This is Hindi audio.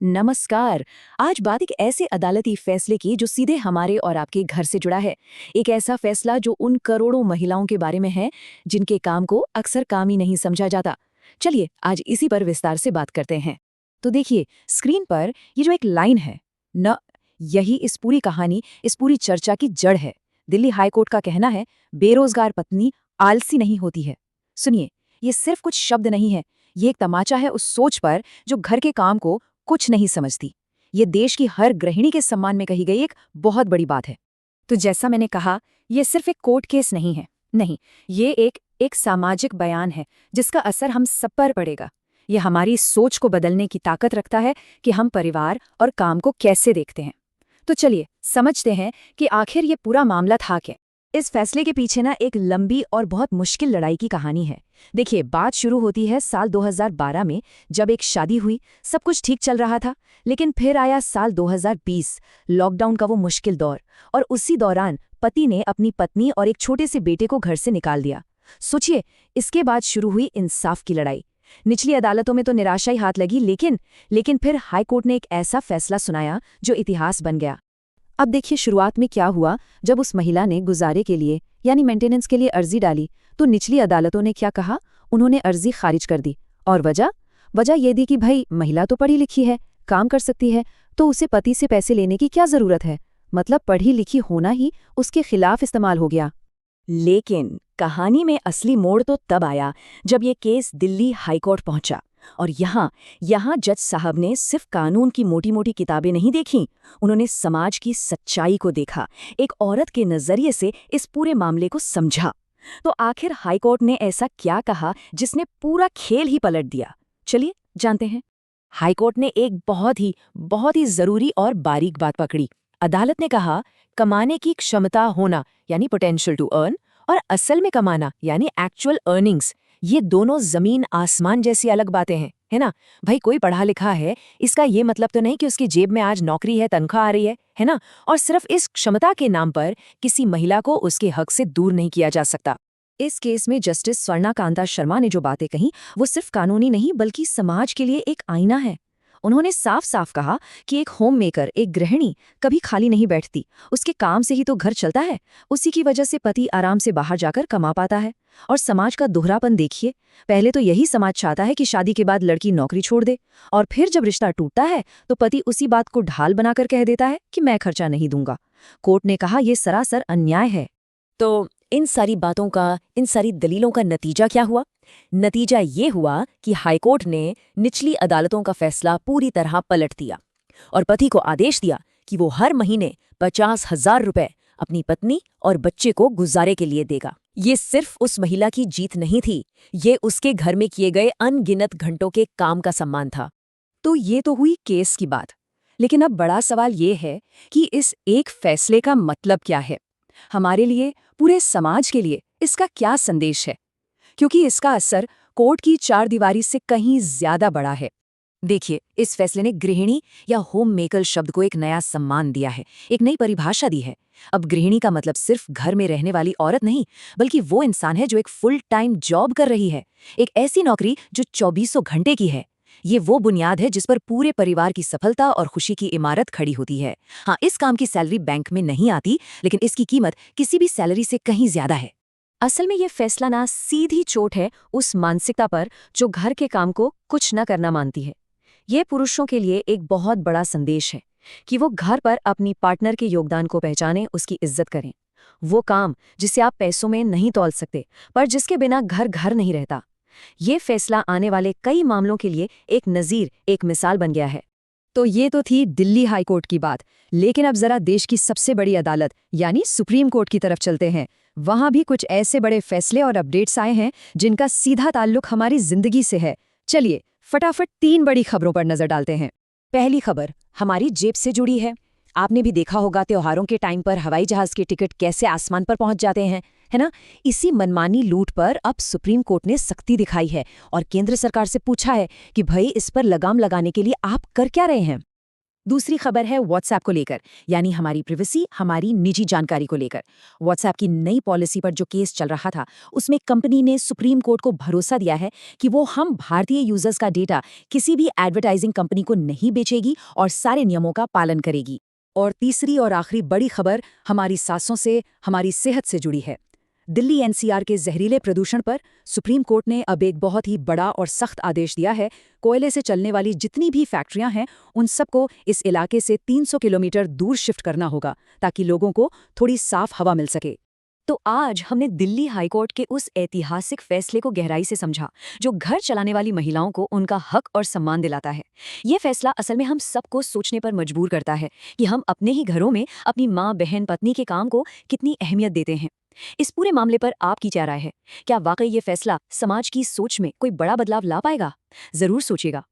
नमस्कार। आज बात एक ऐसे अदालती फैसले की जो सीधे हमारे और आपके घर से जुड़ा है। एक ऐसा फैसला जो उन करोड़ों महिलाओं के बारे में है जिनके काम को अक्सर काम ही नहीं समझा जाता। चलिए आज इसी पर विस्तार से बात करते हैं। तो देखिए स्क्रीन पर ये जो एक लाइन है न, यही इस पूरी कहानी, इस पूरी चर्चा की जड़ है। दिल्ली हाईकोर्ट का कहना है बेरोजगार पत्नी आलसी नहीं होती है। सुनिए, ये सिर्फ कुछ शब्द नहीं है, ये एक तमाचा है उस सोच पर जो घर के काम को कुछ नहीं समझती। ये देश की हर गृहिणी के सम्मान में कही गई एक बहुत बड़ी बात है। तो जैसा मैंने कहा, ये सिर्फ एक कोर्ट केस नहीं है, नहीं, ये एक सामाजिक बयान है जिसका असर हम सब पर पड़ेगा। ये हमारी सोच को बदलने की ताकत रखता है कि हम परिवार और काम को कैसे देखते हैं। तो चलिए समझते हैं कि आखिर ये पूरा मामला था क्या। इस फैसले के पीछे ना एक लंबी और बहुत मुश्किल लड़ाई की कहानी है। देखिए, बात शुरू होती है साल 2012 में, जब एक शादी हुई। सब कुछ ठीक चल रहा था, लेकिन फिर आया साल 2020, लॉकडाउन का वो मुश्किल दौर। और उसी दौरान पति ने अपनी पत्नी और एक छोटे से बेटे को घर से निकाल दिया। सोचिए, इसके बाद शुरू हुई इंसाफ की लड़ाई। निचली अदालतों में तो निराशा ही हाथ लगी, लेकिन फिर हाईकोर्ट ने एक ऐसा फैसला सुनाया जो इतिहास बन गया। अब देखिए शुरुआत में क्या हुआ। जब उस महिला ने गुजारे के लिए यानी मेंटेनेंस के लिए अर्जी डाली, तो निचली अदालतों ने क्या कहा? उन्होंने अर्जी खारिज कर दी। और वजह ये दी कि भाई महिला तो पढ़ी लिखी है, काम कर सकती है, तो उसे पति से पैसे लेने की क्या जरूरत है। मतलब पढ़ी लिखी होना ही उसके खिलाफ इस्तेमाल हो गया। लेकिन कहानी में असली मोड़ तो तब आया जब ये केस दिल्ली हाईकोर्ट पहुंचा। और यहाँ जज साहब ने सिर्फ कानून की मोटी मोटी किताबें नहीं देखीं, उन्होंने समाज की सच्चाई को देखा, एक औरत के नजरिए से इस पूरे मामले को समझा। तो आखिर हाईकोर्ट ने ऐसा क्या कहा जिसने पूरा खेल ही पलट दिया? चलिए जानते हैं। हाईकोर्ट ने एक बहुत ही जरूरी और बारीक बात पकड़ी। अदालत ने कहा, कमाने की क्षमता होना यानी पोटेंशियल टू अर्न, और असल में कमाना यानी एक्चुअल अर्निंग्स, ये दोनों जमीन आसमान जैसी अलग बातें हैं, है ना। भाई कोई पढ़ा लिखा है, इसका ये मतलब तो नहीं कि उसकी जेब में आज नौकरी है, तनख्वाह आ रही है ना। और सिर्फ इस क्षमता के नाम पर किसी महिला को उसके हक से दूर नहीं किया जा सकता। इस केस में जस्टिस स्वर्णकांता शर्मा ने जो बातें कहीं, वो सिर्फ कानूनी नहीं बल्कि समाज के लिए एक आईना है। उन्होंने साफ साफ कहा कि एक होम मेकर, एक गृहिणी कभी खाली नहीं बैठती, उसके काम से ही तो घर चलता है। उसी की वजह से पति आराम से बाहर जाकर कमा पाता है। और समाज का दोहरापन देखिए, पहले तो यही समाज चाहता है कि शादी के बाद लड़की नौकरी छोड़ दे, और फिर जब रिश्ता टूटता है तो पति उसी बात को ढाल बनाकर कह देता है कि मैं खर्चा नहीं दूंगा। कोर्ट ने कहा यह सरासर अन्याय है। तो इन सारी बातों का, इन सारी दलीलों का नतीजा क्या हुआ? नतीजा ये हुआ कि हाईकोर्ट ने निचली अदालतों का फैसला पूरी तरह पलट दिया और पति को आदेश दिया कि वो हर महीने 50,000 रुपए अपनी पत्नी और बच्चे को गुजारे के लिए देगा। ये सिर्फ उस महिला की जीत नहीं थी, ये उसके घर में किए गए अनगिनत घंटों के काम का सम्मान था। तो ये तो हुई केस की बात, लेकिन अब बड़ा सवाल ये है कि इस एक फैसले का मतलब क्या है हमारे लिए, पूरे समाज के लिए इसका क्या संदेश है? क्योंकि इसका असर कोर्ट की चार दीवारी से कहीं ज्यादा बड़ा है। देखिए, इस फैसले ने गृहिणी या होम मेकर शब्द को एक नया सम्मान दिया है, एक नई परिभाषा दी है। अब गृहिणी का मतलब सिर्फ घर में रहने वाली औरत नहीं, बल्कि वो इंसान है जो एक फुल टाइम जॉब कर रही है, एक ऐसी नौकरी जो 2400 घंटे की है। ये वो बुनियाद है जिस पर पूरे परिवार की सफलता और खुशी की इमारत खड़ी होती है। हाँ, इस काम की सैलरी बैंक में नहीं आती, लेकिन इसकी कीमत किसी भी सैलरी से कहीं ज्यादा है। असल में ये फैसला ना सीधी चोट है उस मानसिकता पर जो घर के काम को कुछ न करना मानती है। ये पुरुषों के लिए एक बहुत बड़ा संदेश है कि वो घर पर अपनी पार्टनर के योगदान को पहचानें, उसकी इज्जत करें। वो काम जिसे आप पैसों में नहीं तौल सकते, पर जिसके बिना घर नहीं रहता। ये फैसला आने वाले कई मामलों के लिए एक नज़ीर, एक मिसाल बन गया है। तो ये तो थी दिल्ली हाई कोर्ट की बात, लेकिन अब जरा देश की सबसे बड़ी अदालत यानी सुप्रीम कोर्ट की तरफ चलते हैं। वहां भी कुछ ऐसे बड़े फैसले और अपडेट्स आए हैं जिनका सीधा ताल्लुक हमारी जिंदगी से है। चलिए फटाफट 3 बड़ी खबरों पर नजर डालते हैं। पहली खबर हमारी जेब से जुड़ी है। आपने भी देखा होगा त्योहारों के टाइम पर हवाई जहाज के टिकट कैसे आसमान पर पहुंच जाते हैं, है ना। इसी मनमानी लूट पर अब सुप्रीम कोर्ट ने सख्ती दिखाई है और केंद्र सरकार से पूछा है कि भाई इस पर लगाम लगाने के लिए आप कर क्या रहे हैं। दूसरी खबर है व्हाट्सएप को लेकर, यानी हमारी प्राइवेसी, हमारी निजी जानकारी को लेकर। व्हाट्सएप की नई पॉलिसी पर जो केस चल रहा था, उसमें कंपनी ने सुप्रीम कोर्ट को भरोसा दिया है कि वो हम भारतीय यूजर्स का डेटा किसी भी एडवर्टाइजिंग कंपनी को नहीं बेचेगी और सारे नियमों का पालन करेगी। और तीसरी और आखिरी बड़ी खबर हमारी सांसों से, हमारी सेहत से जुड़ी है। दिल्ली एनसीआर के जहरीले प्रदूषण पर सुप्रीम कोर्ट ने अब एक बहुत ही बड़ा और सख्त आदेश दिया है। कोयले से चलने वाली जितनी भी फैक्ट्रियां हैं, उन सबको इस इलाके से 300 किलोमीटर दूर शिफ्ट करना होगा, ताकि लोगों को थोड़ी साफ हवा मिल सके। तो आज हमने दिल्ली हाईकोर्ट के उस ऐतिहासिक फैसले को गहराई से समझा, जो घर चलाने वाली महिलाओं को उनका हक और सम्मान दिलाता है। ये फैसला असल में हम सबको सोचने पर मजबूर करता है कि हम अपने ही घरों में अपनी माँ, बहन, पत्नी के काम को कितनी अहमियत देते हैं। इस पूरे मामले पर आपकी क्या राय है? क्या वाकई ये फैसला समाज की सोच में कोई बड़ा बदलाव ला पाएगा? जरूर सोचिएगा।